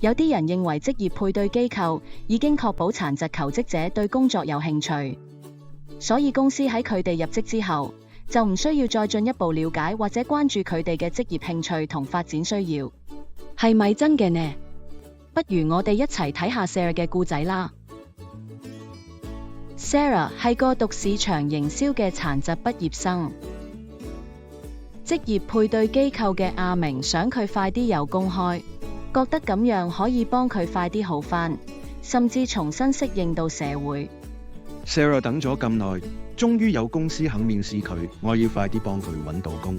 有啲人認為職業配對機構已經確保殘疾求職者對工作有興趣，所以公司喺佢哋入職之後，就唔需要再進一步了解或者關注佢哋嘅職業興趣同發展需要。係咪真嘅呢？不如我哋一齊睇下 Sarah 嘅故仔啦。Sarah 係個讀市場營銷嘅殘疾畢業生。職業配對機構嘅阿明想佢快啲有工開，覺得咁樣可以幫佢快啲好返，甚至重新適應到社會。Sarah 等咗咁耐，終於有公司肯面試佢，我要快啲幫佢揾到工。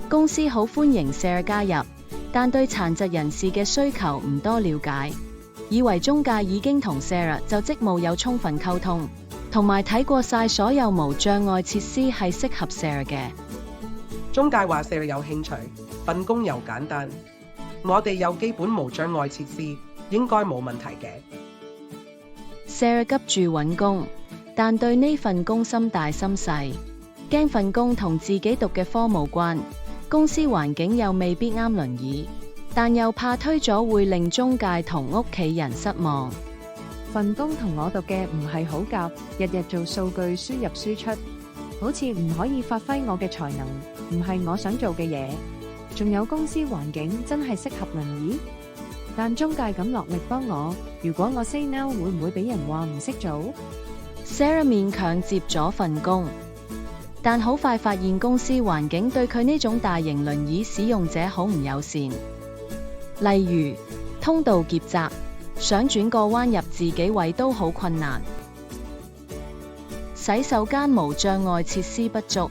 公司好歡迎 Sarah 加入，但對殘疾人士嘅需求唔多了解，以為中介已經同 Sarah 就職務有充分溝通，同埋睇過晒所有無障礙設施係適合 Sarah 嘅。中介話 Sarah 有興趣，份工又簡單，我哋有基本無障礙設施，應該冇問題嘅。Sarah 急住揾工，但對呢份工心大心細，驚份工同自己讀嘅科無關，公司環境又未必啱輪椅，但又怕推咗會令中介同屋企人失望。份工同我讀嘅唔係好夾，日日做數據輸入輸出，好似唔可以發揮我嘅才能，唔係我想做嘅嘢。仲有公司環境真係適合輪椅，但中介咁落力幫我，如果我 say no 會唔會俾人話唔識做？ Sarah 勉強接咗份工，但好快發現公司環境對佢呢種大型輪椅使用者好唔友善，例如通道狹窄，想轉個彎入自己位都好困難，洗手間無障礙設施不足。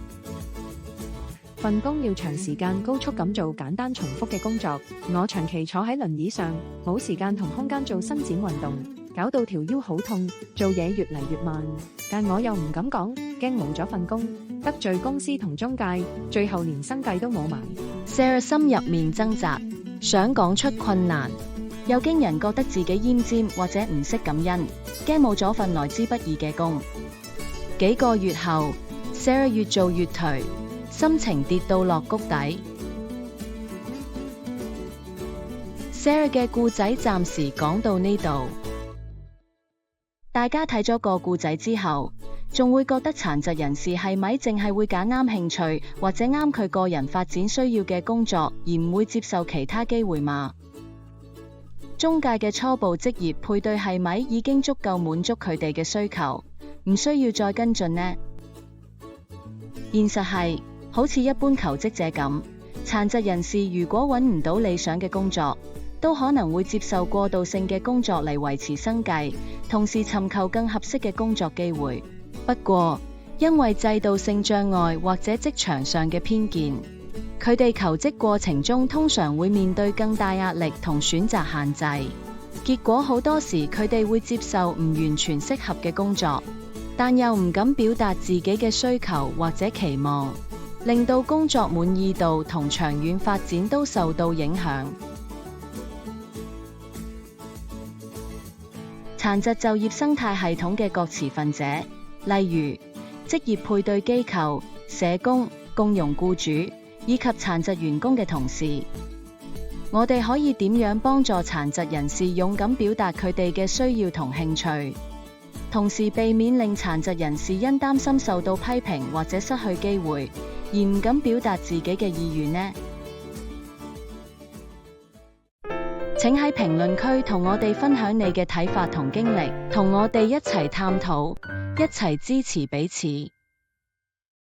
份工要長時間高速咁做簡單重複嘅工作，我長期坐喺輪椅上，冇時間同空間做伸展運動，搞到條腰好痛，做嘢越嚟越慢。但我又唔敢講，驚冇咗份工，得罪公司同中介，最後連生計都冇埋。Sarah 心入面掙扎，想講出困難，又驚人覺得自己奄尖或者唔識感恩，驚冇咗份來之不易嘅工。幾個月後 ，Sarah 越做越頹，心情跌到落谷底。Sarah 嘅故仔暫時講到呢度。大家睇咗個故仔之後，仲會覺得殘疾人士係咪淨係會揀啱興趣或者啱佢個人發展需要嘅工作，而唔會接受其他機會嗎？中介嘅初步職業配對係咪已經足夠滿足佢哋嘅需求，唔需要再跟進呢？現實係，好似一般求職者咁，殘疾人士如果揾唔到理想嘅工作，都可能會接受過渡性嘅工作嚟維持生計，同時尋求更合適嘅工作機會。不過，因為制度性障礙或者職場上嘅偏見，佢哋求職過程中通常會面對更大壓力同選擇限制，結果好多時佢哋會接受唔完全適合嘅工作，但又唔敢表達自己嘅需求或者期望，令到工作滿意度同長遠發展都受到影響。殘疾就業生態系統嘅各持份者，例如職業配對機構、社工、共融僱主以及殘疾員工嘅同事，我哋可以點樣幫助殘疾人士勇敢表達佢哋嘅需要同興趣，同時避免令殘疾人士因擔心受到批評或者失去機會，而唔敢表達自己嘅意願呢？請喺評論區同我哋分享你嘅睇法同經歷，同我哋一齊探討，一齊支持彼此。